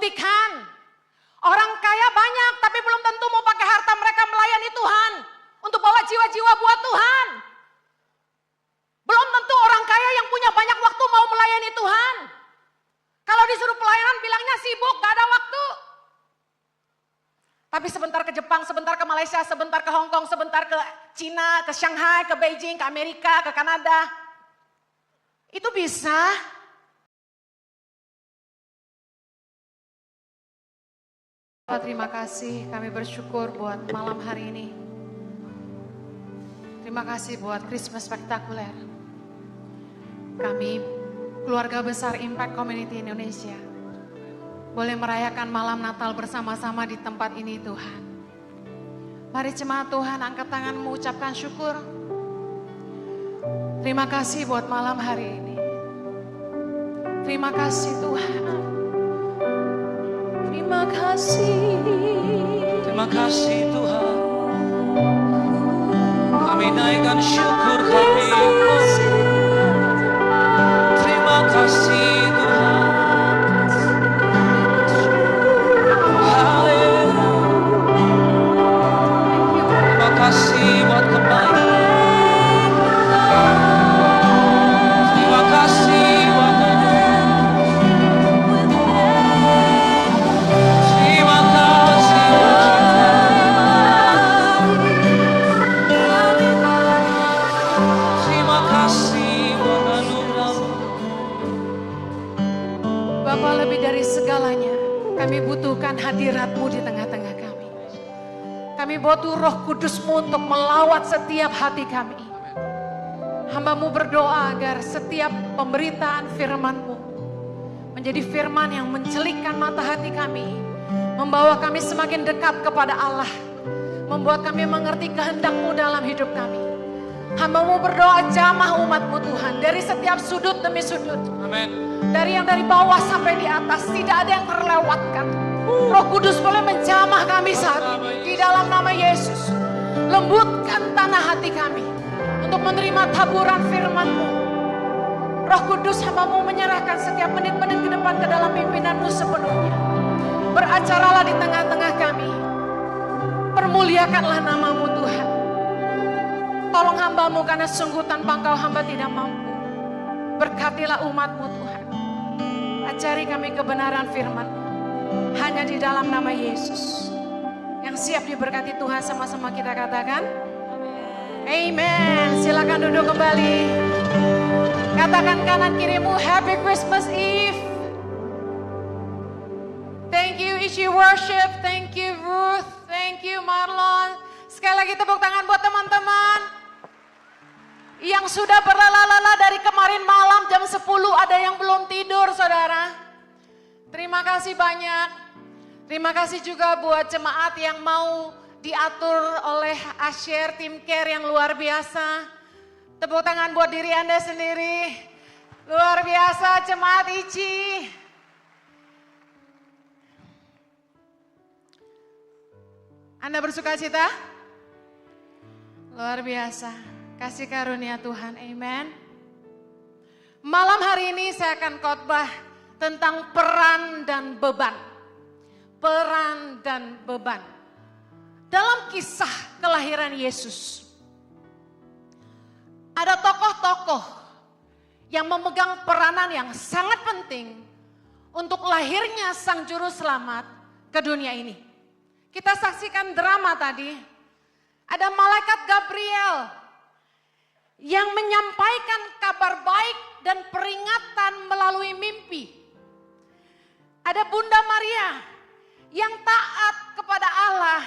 membuktikan. Orang kaya banyak tapi belum tentu mau pakai harta mereka melayani Tuhan. Untuk bawa jiwa-jiwa buat Tuhan. Belum tentu orang kaya yang punya banyak waktu mau melayani Tuhan. Kalau disuruh pelayanan bilangnya sibuk, gak ada waktu. Tapi sebentar ke Jepang, sebentar ke Malaysia, sebentar ke Hong Kong, sebentar ke Cina, ke Shanghai, ke Beijing, ke Amerika, ke Kanada. Itu bisa. Terima kasih, kami bersyukur buat malam hari ini. Terima kasih buat Christmas spektakuler. Kami, keluarga besar Impact Community Indonesia, boleh merayakan malam Natal bersama-sama di tempat ini Tuhan. Mari jemaat Tuhan angkat tangan mengucapkan syukur. Terima kasih buat malam hari ini. Terima kasih Tuhan. Terima kasih. Terima kasih Tuhan. Kami naikkan syukur kami. Terima kasih Tuhan. Haleluya. Terima kasih buat kebaikan. Terima kasih buat kami butuhkan hadirat-Mu di tengah-tengah kami. Kami butuh Roh Kudus-Mu untuk melawat setiap hati kami. Hamba-Mu berdoa agar setiap pemberitaan firman-Mu menjadi firman yang mencelikkan mata hati kami, membawa kami semakin dekat kepada Allah, membuat kami mengerti kehendak-Mu dalam hidup kami. Hamba-Mu berdoa jamah umat-Mu Tuhan dari setiap sudut demi sudut. Amin. Dari yang dari bawah sampai di atas, tidak ada yang terlewatkan. Roh Kudus boleh menjamah kami saat ini di dalam nama Yesus. Lembutkan tanah hati kami untuk menerima taburan firman-Mu. Roh Kudus, hamba-Mu menyerahkan setiap menit-menit ke depan ke dalam pimpinan-Mu sepenuhnya. Beracaralah di tengah-tengah kami. Permuliakanlah nama-Mu Tuhan. Tolong hamba-Mu karena sungguh tanpa Engkau hamba tidak mampu. Berkatilah umat-Mu Tuhan. Ajari kami kebenaran firman-Mu. Hanya di dalam nama Yesus. Yang siap diberkati Tuhan sama-sama kita katakan. Amen. Silakan duduk kembali. Katakan kanan kirimu, Happy Christmas Eve. Thank you Ishi Worship. Thank you Ruth. Thank you Marlon. Sekali lagi tepuk tangan buat teman-teman yang sudah berlala-lala dari kemarin malam jam 10, ada yang belum tidur saudara. Terima kasih banyak. Terima kasih juga buat jemaat yang mau diatur oleh Asher Tim Care yang luar biasa. Tepuk tangan buat diri Anda sendiri. Luar biasa jemaat Ici. Anda bersuka cita? Luar biasa. Kasih karunia Tuhan, amen. Malam hari ini saya akan khotbah tentang peran dan beban. Peran dan beban. Dalam kisah kelahiran Yesus, ada tokoh-tokoh yang memegang peranan yang sangat penting untuk lahirnya Sang Juru Selamat ke dunia ini. Kita saksikan drama tadi, ada malaikat Gabriel yang menyampaikan kabar baik dan peringatan melalui mimpi. Ada Bunda Maria yang taat kepada Allah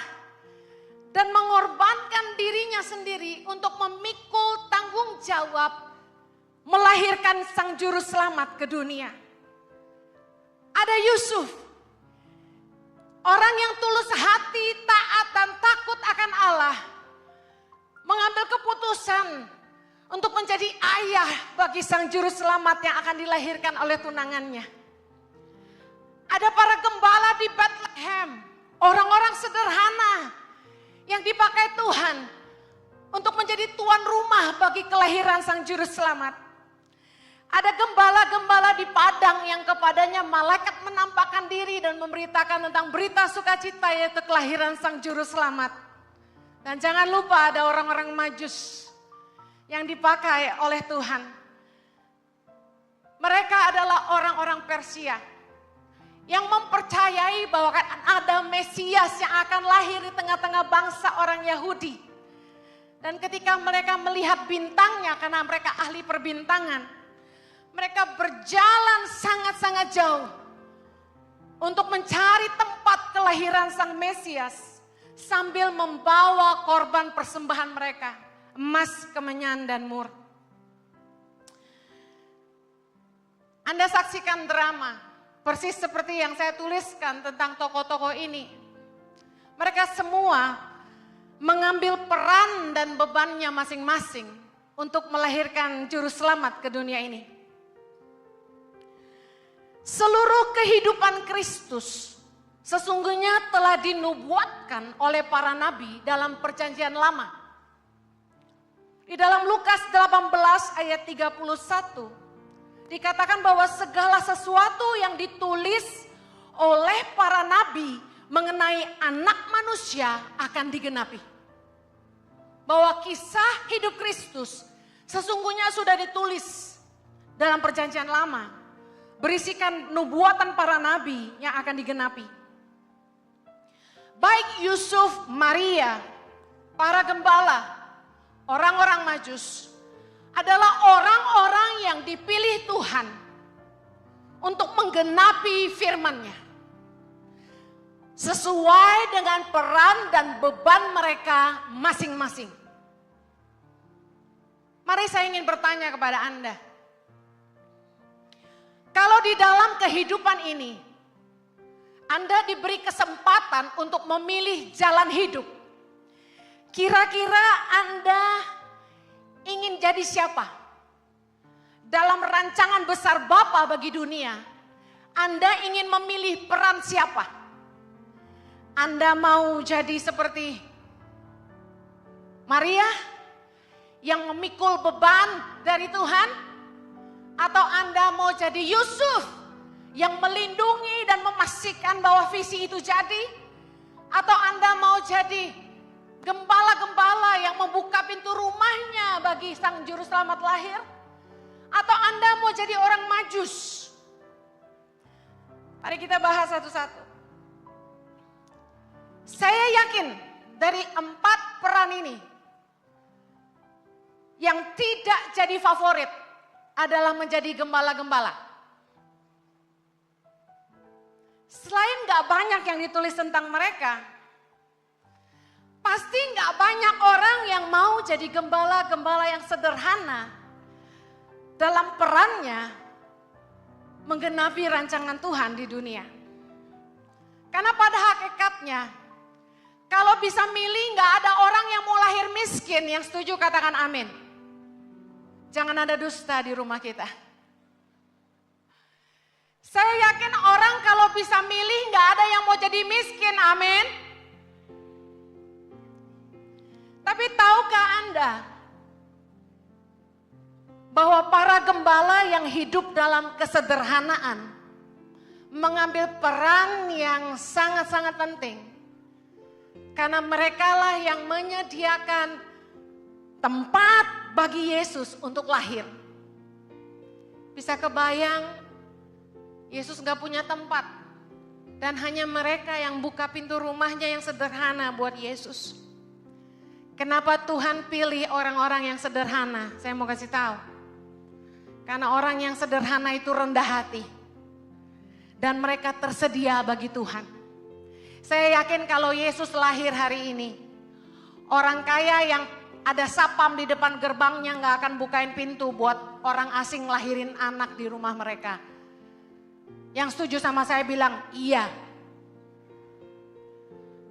dan mengorbankan dirinya sendiri untuk memikul tanggung jawab melahirkan Sang Juru Selamat ke dunia. Ada Yusuf, orang yang tulus hati, taat dan takut akan Allah, mengambil keputusan untuk menjadi ayah bagi Sang Juru Selamat yang akan dilahirkan oleh tunangannya. Ada para gembala di Bethlehem, orang-orang sederhana yang dipakai Tuhan untuk menjadi tuan rumah bagi kelahiran Sang Juru Selamat. Ada gembala-gembala di padang yang kepadanya malaikat menampakkan diri dan memberitakan tentang berita sukacita yaitu kelahiran Sang Juru Selamat. Dan jangan lupa ada orang-orang Majus yang dipakai oleh Tuhan. Mereka adalah orang-orang Persia yang mempercayai bahwa ada Mesias yang akan lahir di tengah-tengah bangsa orang Yahudi. Dan ketika mereka melihat bintangnya, karena mereka ahli perbintangan, mereka berjalan sangat-sangat jauh untuk mencari tempat kelahiran Sang Mesias sambil membawa korban persembahan mereka, emas, kemenyan, dan mur. Anda saksikan drama, persis seperti yang saya tuliskan tentang tokoh-tokoh ini. Mereka semua mengambil peran dan bebannya masing-masing untuk melahirkan Juru Selamat ke dunia ini. Seluruh kehidupan Kristus sesungguhnya telah dinubuatkan oleh para nabi dalam perjanjian lama. Di dalam Lukas 18 ayat 31 dikatakan bahwa segala sesuatu yang ditulis oleh para nabi mengenai anak manusia akan digenapi. Bahwa kisah hidup Kristus sesungguhnya sudah ditulis dalam perjanjian lama. Berisikan nubuatan para nabi yang akan digenapi. Baik Yusuf, Maria, para gembala, orang-orang Majus adalah orang-orang yang dipilih Tuhan untuk menggenapi firman-Nya. Sesuai dengan peran dan beban mereka masing-masing. Mari saya ingin bertanya kepada Anda. Kalau di dalam kehidupan ini, Anda diberi kesempatan untuk memilih jalan hidup. Kira-kira Anda ingin jadi siapa? Dalam rancangan besar Bapa bagi dunia, Anda ingin memilih peran siapa? Anda mau jadi seperti Maria yang memikul beban dari Tuhan? Atau Anda mau jadi Yusuf yang melindungi dan memastikan bahwa visi itu jadi? Atau Anda mau jadi gembala-gembala yang membuka pintu rumahnya bagi Sang Juru Selamat lahir? Atau Anda mau jadi orang Majus? Mari kita bahas satu-satu. Saya yakin dari 4 peran ini yang tidak jadi favorit adalah menjadi gembala-gembala. Selain gak banyak yang ditulis tentang mereka, pasti gak banyak orang yang mau jadi gembala-gembala yang sederhana dalam perannya menggenapi rancangan Tuhan di dunia. Karena pada hakikatnya, kalau bisa milih gak ada orang yang mau lahir miskin. Yang setuju katakan amin. Jangan ada dusta di rumah kita. Saya yakin orang kalau bisa milih gak ada yang mau jadi miskin, amin. Tapi tahukah Anda bahwa para gembala yang hidup dalam kesederhanaan mengambil peran yang sangat-sangat penting. Karena merekalah yang menyediakan tempat bagi Yesus untuk lahir. Bisa kebayang Yesus gak punya tempat. Dan hanya mereka yang buka pintu rumahnya yang sederhana buat Yesus. Kenapa Tuhan pilih orang-orang yang sederhana? Saya mau kasih tahu. Karena orang yang sederhana itu rendah hati. Dan mereka tersedia bagi Tuhan. Saya yakin kalau Yesus lahir hari ini, orang kaya yang ada sapam di depan gerbangnya gak akan bukain pintu buat orang asing lahirin anak di rumah mereka. Yang setuju sama saya bilang iya.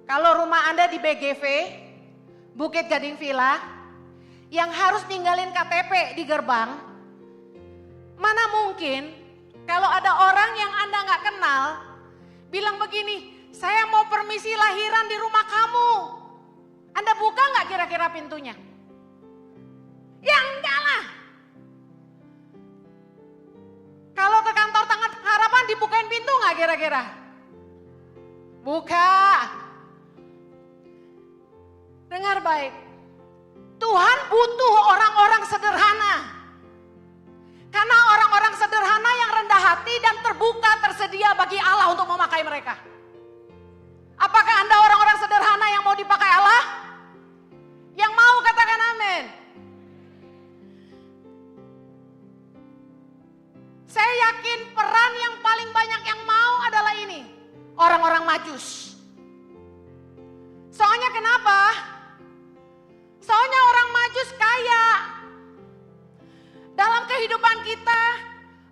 Kalau rumah Anda di BGV, Bukit Gading Villa, yang harus ninggalin KTP di gerbang, mana mungkin kalau ada orang yang Anda gak kenal, bilang begini, saya mau permisi lahiran di rumah kamu. Anda buka gak kira-kira pintunya? Ya enggak lah. Kalau ke kantor Tangan Pengharapan dibukain pintu nggak kira-kira? Buka. Dengar baik. Tuhan butuh orang-orang sederhana. Karena orang-orang sederhana yang rendah hati dan terbuka tersedia bagi Allah untuk memakai mereka. Apakah Anda orang-orang sederhana yang mau dipakai Allah? Yang mau katakan amin. Saya yakin peran yang paling banyak yang mau adalah ini. Orang-orang Majus. Soalnya kenapa? Soalnya orang Majus kaya. Dalam kehidupan kita,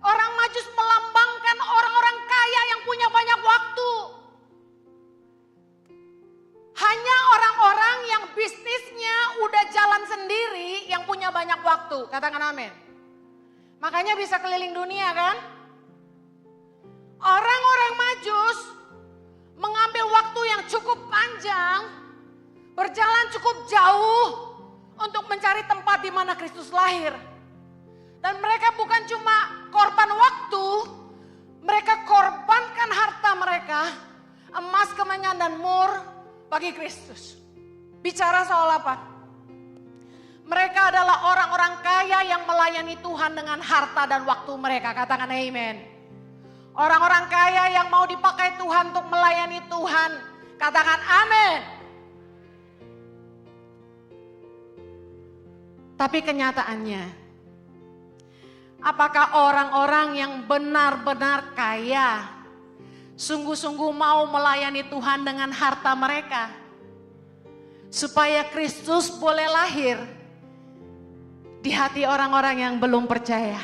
orang Majus melambangkan orang-orang kaya yang punya banyak waktu. Hanya orang-orang yang bisnisnya udah jalan sendiri yang punya banyak waktu. Katakan amin. Makanya bisa keliling dunia kan? Orang-orang Majus mengambil waktu yang cukup panjang, berjalan cukup jauh untuk mencari tempat di mana Kristus lahir. Dan mereka bukan cuma korban waktu, mereka korbankan harta mereka, emas, kemenyan, dan mur bagi Kristus. Bicara soal apa? Mereka adalah orang-orang kaya yang melayani Tuhan dengan harta dan waktu mereka. Katakan amin. Orang-orang kaya yang mau dipakai Tuhan untuk melayani Tuhan. Katakan amin. Tapi kenyataannya, apakah orang-orang yang benar-benar kaya sungguh-sungguh mau melayani Tuhan dengan harta mereka? Supaya Kristus boleh lahir di hati orang-orang yang belum percaya.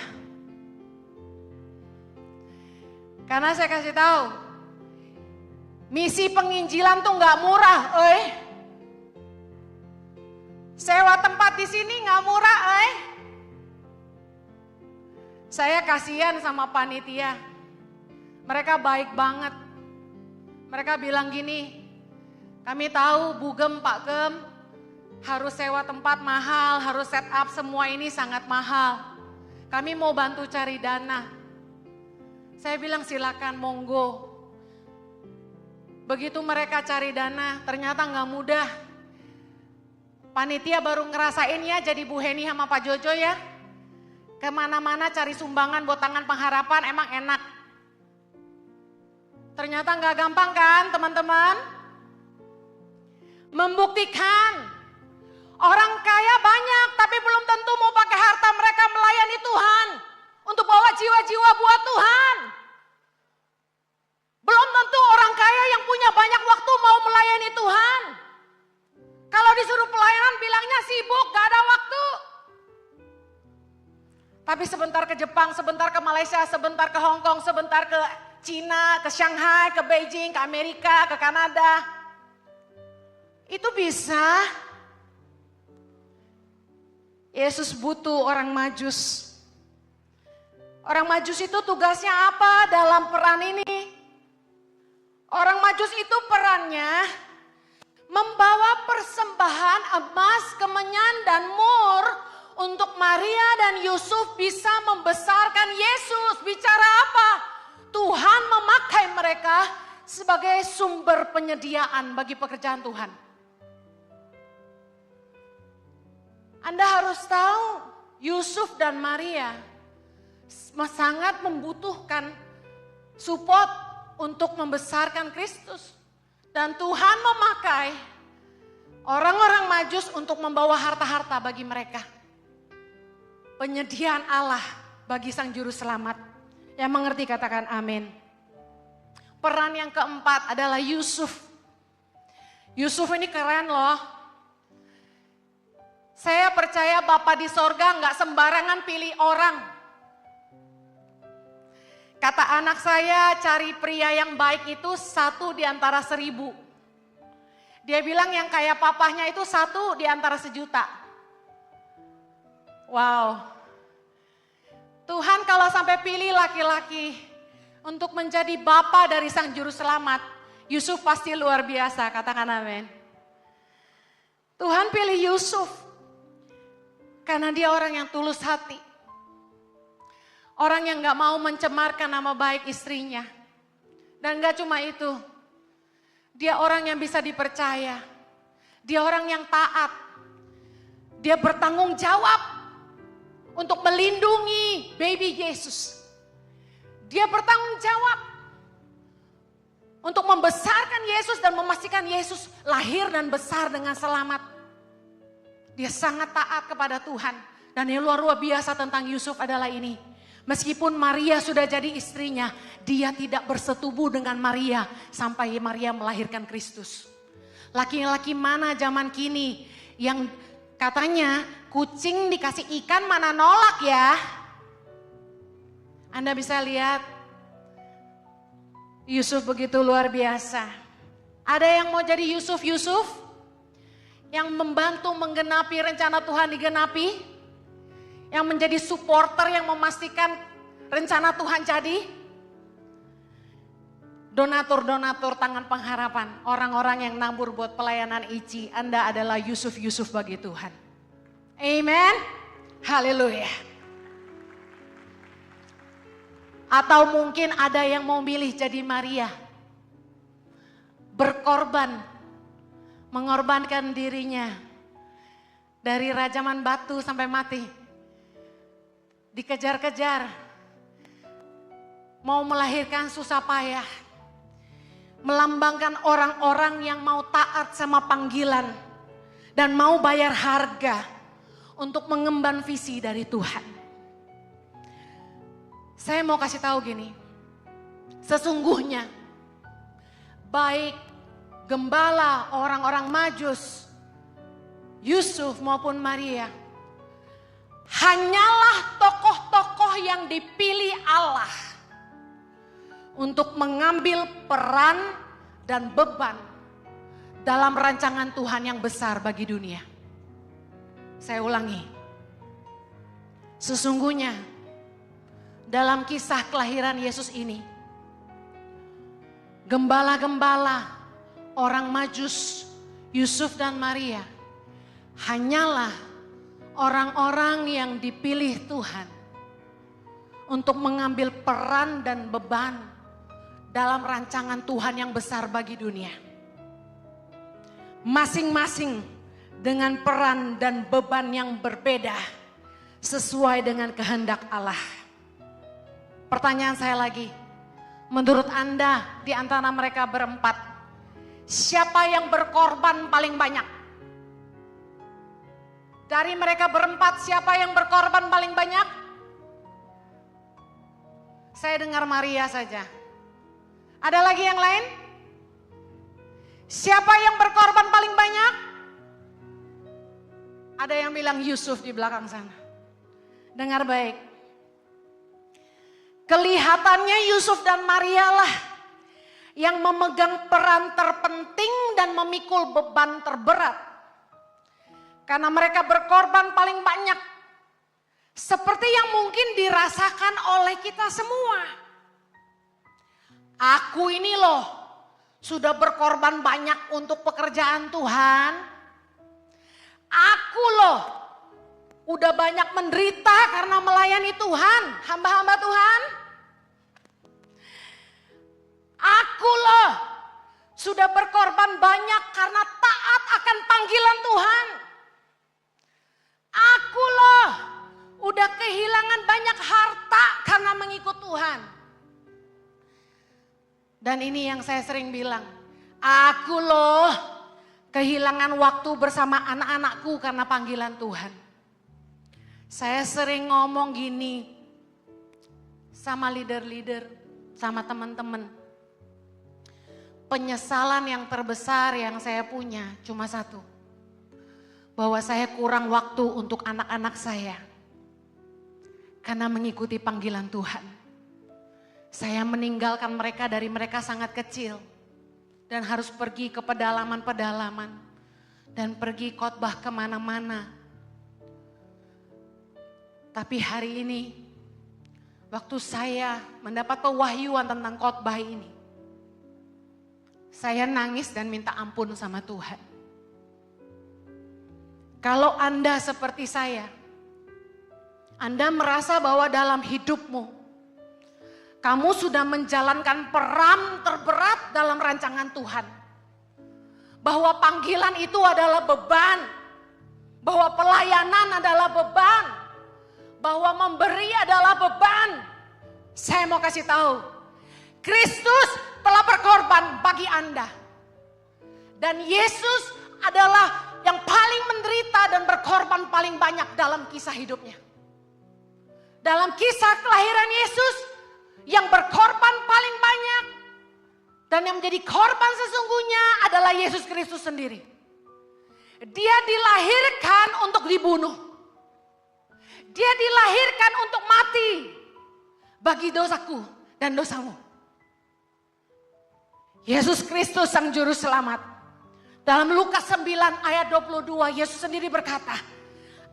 Karena saya kasih tahu, misi penginjilan tuh nggak murah, Sewa tempat di sini nggak murah, Saya kasihan sama panitia. Mereka baik banget. Mereka bilang gini, kami tahu Bu Gem, Pak Gem, harus sewa tempat mahal, harus set up semua ini sangat mahal. Kami mau bantu cari dana. Saya bilang silakan, monggo. Begitu mereka cari dana, ternyata nggak mudah. Panitia baru ngerasain ya jadi Bu Heni sama Pak Jojo ya. Kemana-mana cari sumbangan buat Tangan Pengharapan emang enak. Ternyata nggak gampang kan teman-teman? Membuktikan orang kaya banyak tapi belum tentu mau pakai harta mereka melayani Tuhan. Untuk bawa jiwa-jiwa buat Tuhan. Belum tentu orang kaya yang punya banyak waktu mau melayani Tuhan. Kalau disuruh pelayanan bilangnya sibuk, gak ada waktu. Tapi sebentar ke Jepang, sebentar ke Malaysia, sebentar ke Hong Kong, sebentar ke Cina, ke Shanghai, ke Beijing, ke Amerika, ke Kanada. Itu bisa. Yesus butuh orang Majus. Orang Majus itu tugasnya apa dalam peran ini? Orang Majus itu perannya membawa persembahan emas, kemenyan, dan mur untuk Maria dan Yusuf bisa membesarkan Yesus. Bicara apa? Tuhan memakai mereka sebagai sumber penyediaan bagi pekerjaan Tuhan. Anda harus tahu, Yusuf dan Maria sangat membutuhkan support untuk membesarkan Kristus. Dan Tuhan memakai orang-orang Majus untuk membawa harta-harta bagi mereka. Penyediaan Allah bagi Sang Juru Selamat. Yang mengerti katakan amin. Peran yang keempat adalah Yusuf. Yusuf ini keren loh. Saya percaya Bapa di sorga nggak sembarangan pilih orang. Kata anak saya, cari pria yang baik itu 1 di antara 1000. Dia bilang yang kayak papahnya itu 1 di antara 1.000.000. Wow. Tuhan kalau sampai pilih laki-laki untuk menjadi bapa dari Sang Juru Selamat, Yusuf pasti luar biasa, katakan amin. Tuhan pilih Yusuf karena dia orang yang tulus hati. Orang yang gak mau mencemarkan nama baik istrinya. Dan gak cuma itu, dia orang yang bisa dipercaya. Dia orang yang taat. Dia bertanggung jawab untuk melindungi baby Yesus. Dia bertanggung jawab untuk membesarkan Yesus dan memastikan Yesus lahir dan besar dengan selamat. Dia sangat taat kepada Tuhan. Dan yang luar biasa tentang Yusuf adalah ini. Meskipun Maria sudah jadi istrinya, dia tidak bersetubuh dengan Maria sampai Maria melahirkan Kristus. Laki-laki mana zaman kini yang katanya kucing dikasih ikan mana nolak ya? Anda bisa lihat Yusuf begitu luar biasa. Ada yang mau jadi Yusuf yang membantu menggenapi rencana Tuhan digenapi? Yang menjadi supporter yang memastikan rencana Tuhan jadi? Donatur-donatur tangan pengharapan, orang-orang yang nabur buat pelayanan ICI, Anda adalah Yusuf bagi Tuhan. Amen. Haleluya. Atau mungkin ada yang mau milih jadi Maria. Berkorban, mengorbankan dirinya. Dari rajaman batu sampai mati. Dikejar-kejar, mau melahirkan susah payah, melambangkan orang-orang yang mau taat sama panggilan dan mau bayar harga untuk mengemban visi dari Tuhan. Saya mau kasih tahu gini, sesungguhnya baik gembala, orang-orang Majus, Yusuf maupun Maria, hanyalah tokoh-tokoh yang dipilih Allah untuk mengambil peran dan beban dalam rancangan Tuhan yang besar bagi dunia. Saya ulangi, sesungguhnya dalam kisah kelahiran Yesus ini, gembala-gembala, orang Majus, Yusuf dan Maria, hanyalah orang-orang yang dipilih Tuhan untuk mengambil peran dan beban dalam rancangan Tuhan yang besar bagi dunia. Masing-masing dengan peran dan beban yang berbeda sesuai dengan kehendak Allah. Pertanyaan saya lagi, menurut Anda di antara mereka berempat, siapa yang berkorban paling banyak? Dari mereka berempat, siapa yang berkorban paling banyak? Saya dengar Maria saja. Ada lagi yang lain? Siapa yang berkorban paling banyak? Ada yang bilang Yusuf di belakang sana. Dengar baik. Kelihatannya Yusuf dan Maria lah yang memegang peran terpenting dan memikul beban terberat. Karena mereka berkorban paling banyak. Seperti yang mungkin dirasakan oleh kita semua. Aku ini loh sudah berkorban banyak untuk pekerjaan Tuhan. Aku loh udah banyak menderita karena melayani Tuhan, hamba-hamba Tuhan. Aku loh sudah berkorban banyak karena taat akan panggilan Tuhan. Aku loh udah kehilangan banyak harta karena mengikut Tuhan. Dan ini yang saya sering bilang, aku loh kehilangan waktu bersama anak-anakku karena panggilan Tuhan. Saya sering ngomong gini sama leader-leader, sama teman-teman. Penyesalan yang terbesar yang saya punya cuma satu. Bahwa saya kurang waktu untuk anak-anak saya. Karena mengikuti panggilan Tuhan. Saya meninggalkan mereka dari mereka sangat kecil. Dan harus pergi ke pedalaman-pedalaman. Dan pergi khotbah kemana-mana. Tapi hari ini, waktu saya mendapat pewahyuan tentang khotbah ini, saya nangis dan minta ampun sama Tuhan. Kalau Anda seperti saya, Anda merasa bahwa dalam hidupmu, kamu sudah menjalankan peran terberat dalam rancangan Tuhan. Bahwa panggilan itu adalah beban. Bahwa pelayanan adalah beban. Bahwa memberi adalah beban. Saya mau kasih tahu, Kristus telah berkorban bagi Anda. Dan Yesus adalah yang paling menderita dan berkorban paling banyak dalam kisah hidupnya. Dalam kisah kelahiran Yesus, yang berkorban paling banyak dan yang menjadi korban sesungguhnya adalah Yesus Kristus sendiri. Dia dilahirkan untuk dibunuh. Dia dilahirkan untuk mati bagi dosaku dan dosamu. Yesus Kristus sang juru selamat. Dalam Lukas 9 ayat 22, Yesus sendiri berkata,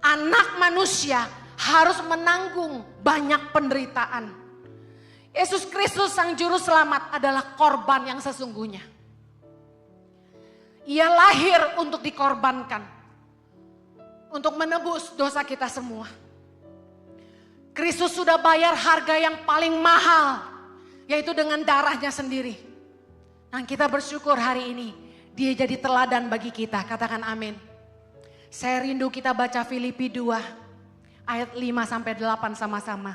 Anak manusia harus menanggung banyak penderitaan. Yesus Kristus sang juru selamat adalah korban yang sesungguhnya. Ia lahir untuk dikorbankan, untuk menebus dosa kita semua. Kristus sudah bayar harga yang paling mahal, yaitu dengan darahnya sendiri. Dan kita bersyukur hari ini, Dia jadi teladan bagi kita. Katakan amin. Saya rindu kita baca Filipi 2 ayat 5-8 sama-sama.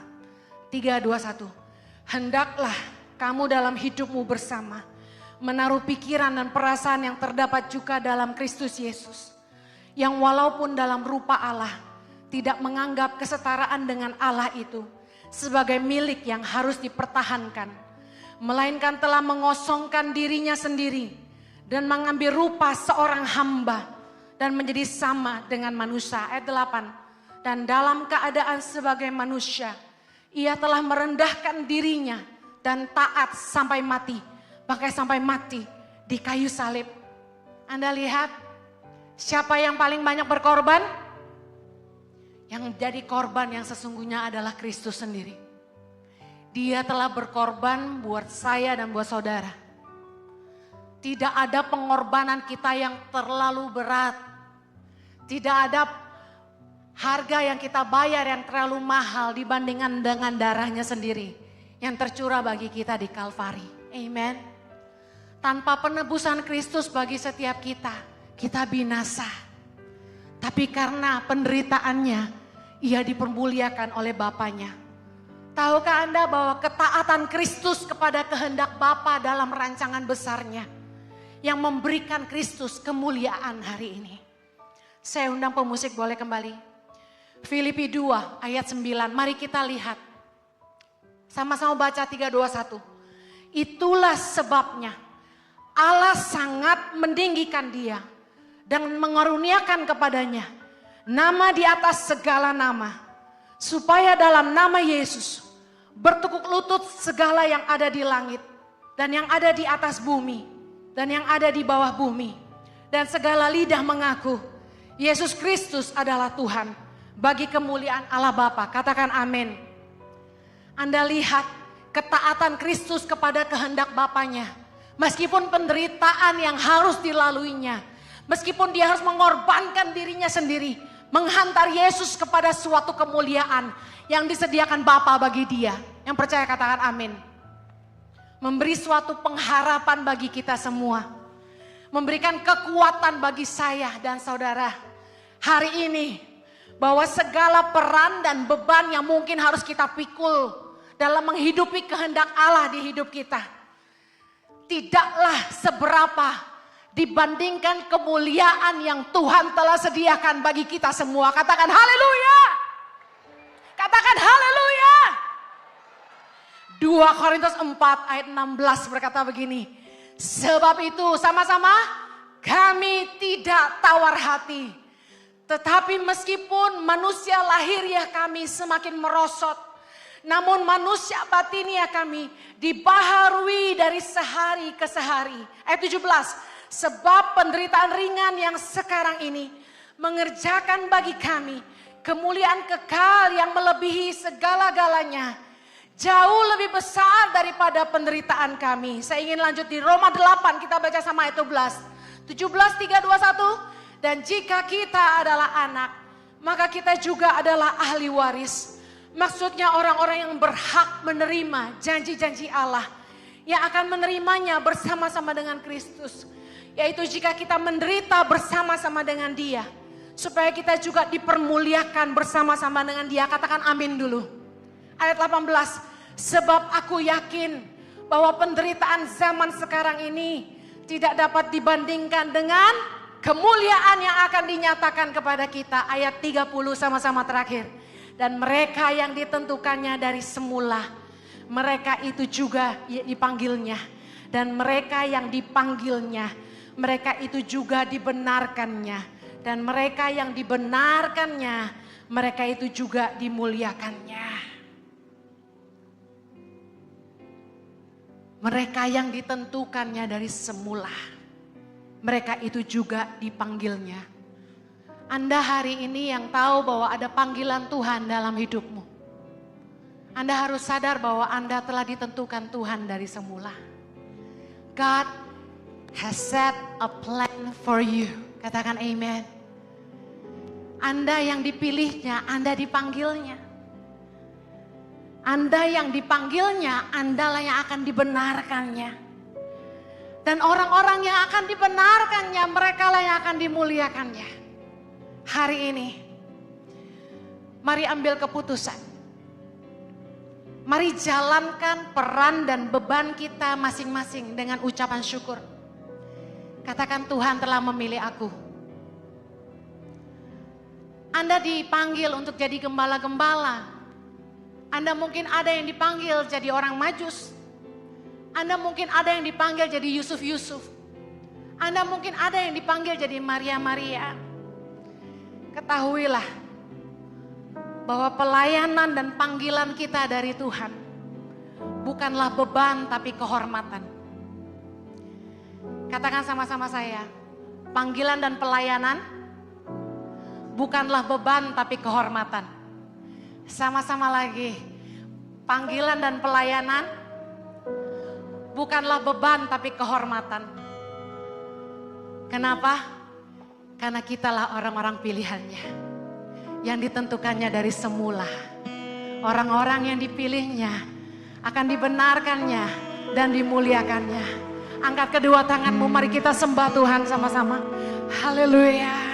3, 2, 1. Hendaklah kamu dalam hidupmu bersama menaruh pikiran dan perasaan yang terdapat juga dalam Kristus Yesus. Yang walaupun dalam rupa Allah tidak menganggap kesetaraan dengan Allah itu sebagai milik yang harus dipertahankan. Melainkan telah mengosongkan dirinya sendiri dan mengambil rupa seorang hamba dan menjadi sama dengan manusia. Ayat 8. Dan dalam keadaan sebagai manusia, ia telah merendahkan dirinya dan taat sampai mati. Bahkan sampai mati di kayu salib. Anda lihat siapa yang paling banyak berkorban? Yang jadi korban yang sesungguhnya adalah Kristus sendiri. Dia telah berkorban buat saya dan buat saudara. Tidak ada pengorbanan kita yang terlalu berat. Tidak ada harga yang kita bayar yang terlalu mahal dibandingkan dengan darahnya sendiri yang tercurah bagi kita di Kalvari. Amen. Tanpa penebusan Kristus bagi setiap kita, kita binasa. Tapi karena penderitaannya, ia dipermuliakan oleh Bapanya. Tahukah Anda bahwa ketaatan Kristus kepada kehendak Bapa dalam rancangan besarnya yang memberikan Kristus kemuliaan hari ini? Saya undang pemusik boleh kembali. Filipi 2 ayat 9, mari kita lihat. Sama-sama baca 3, 2, 1. Itulah sebabnya Allah sangat meninggikan dia dan mengaruniakan kepadanya nama di atas segala nama. Supaya dalam nama Yesus bertekuk lutut segala yang ada di langit dan yang ada di atas bumi dan yang ada di bawah bumi. Dan segala lidah mengaku Yesus Kristus adalah Tuhan. Bagi kemuliaan Allah Bapa, katakan amin. Anda lihat ketaatan Kristus kepada kehendak Bapanya. Meskipun penderitaan yang harus dilaluinya. Meskipun dia harus mengorbankan dirinya sendiri. Menghantar Yesus kepada suatu kemuliaan yang disediakan Bapa bagi dia. Yang percaya katakan amin. Memberi suatu pengharapan bagi kita semua. Memberikan kekuatan bagi saya dan saudara. Hari ini bahwa segala peran dan beban yang mungkin harus kita pikul dalam menghidupi kehendak Allah di hidup kita, tidaklah seberapa dibandingkan kemuliaan yang Tuhan telah sediakan bagi kita semua. Katakan haleluya. Katakan haleluya. 2 Korintus 4 ayat 16 berkata begini. Sebab itu sama-sama kami tidak tawar hati. Tetapi meskipun manusia lahiriah kami semakin merosot, namun manusia batiniah kami dibaharui dari sehari ke sehari. Ayat 17, sebab penderitaan ringan yang sekarang ini mengerjakan bagi kami kemuliaan kekal yang melebihi segala-galanya. Jauh lebih besar daripada penderitaan kami. Saya ingin lanjut di Roma 8, kita baca sama ayat 17. 17, 3, 2, 1. Dan jika kita adalah anak, maka kita juga adalah ahli waris. Maksudnya orang-orang yang berhak menerima janji-janji Allah. Yang akan menerimanya bersama-sama dengan Kristus. Yaitu jika kita menderita bersama-sama dengan Dia. Supaya kita juga dipermuliakan bersama-sama dengan Dia. Katakan amin dulu. Ayat 18. Sebab aku yakin bahwa penderitaan zaman sekarang ini tidak dapat dibandingkan dengan kemuliaan yang akan dinyatakan kepada kita. Ayat 30 sama-sama terakhir. Dan mereka yang ditentukannya dari semula, mereka itu juga dipanggilnya. Dan mereka yang dipanggilnya, mereka itu juga dibenarkannya. Dan mereka yang dibenarkannya, mereka itu juga dimuliakannya. Mereka yang ditentukannya dari semula, mereka itu juga dipanggilnya. Anda hari ini yang tahu bahwa ada panggilan Tuhan dalam hidupmu. Anda harus sadar bahwa Anda telah ditentukan Tuhan dari semula. God has set a plan for you. Katakan amen. Anda yang dipilihnya, Anda dipanggilnya. Anda yang dipanggilnya, Anda lah yang akan dibenarkannya. Dan orang-orang yang akan dibenarkannya, mereka lah yang akan dimuliakannya. Hari ini, mari ambil keputusan. Mari jalankan peran dan beban kita masing-masing dengan ucapan syukur. Katakan, Tuhan telah memilih aku. Anda dipanggil untuk jadi gembala-gembala. Anda mungkin ada yang dipanggil jadi orang Majus. Anda mungkin ada yang dipanggil jadi Yusuf-Yusuf. Anda mungkin ada yang dipanggil jadi Maria-Maria. Ketahuilah bahwa pelayanan dan panggilan kita dari Tuhan bukanlah beban tapi kehormatan. Katakan sama-sama saya, panggilan dan pelayanan bukanlah beban tapi kehormatan. Sama-sama lagi, panggilan dan pelayanan bukanlah beban tapi kehormatan. Kenapa? Karena kitalah orang-orang pilihannya. Yang ditentukannya dari semula. Orang-orang yang dipilihnya akan dibenarkannya dan dimuliakannya. Angkat kedua tanganmu, mari kita sembah Tuhan sama-sama. Haleluya.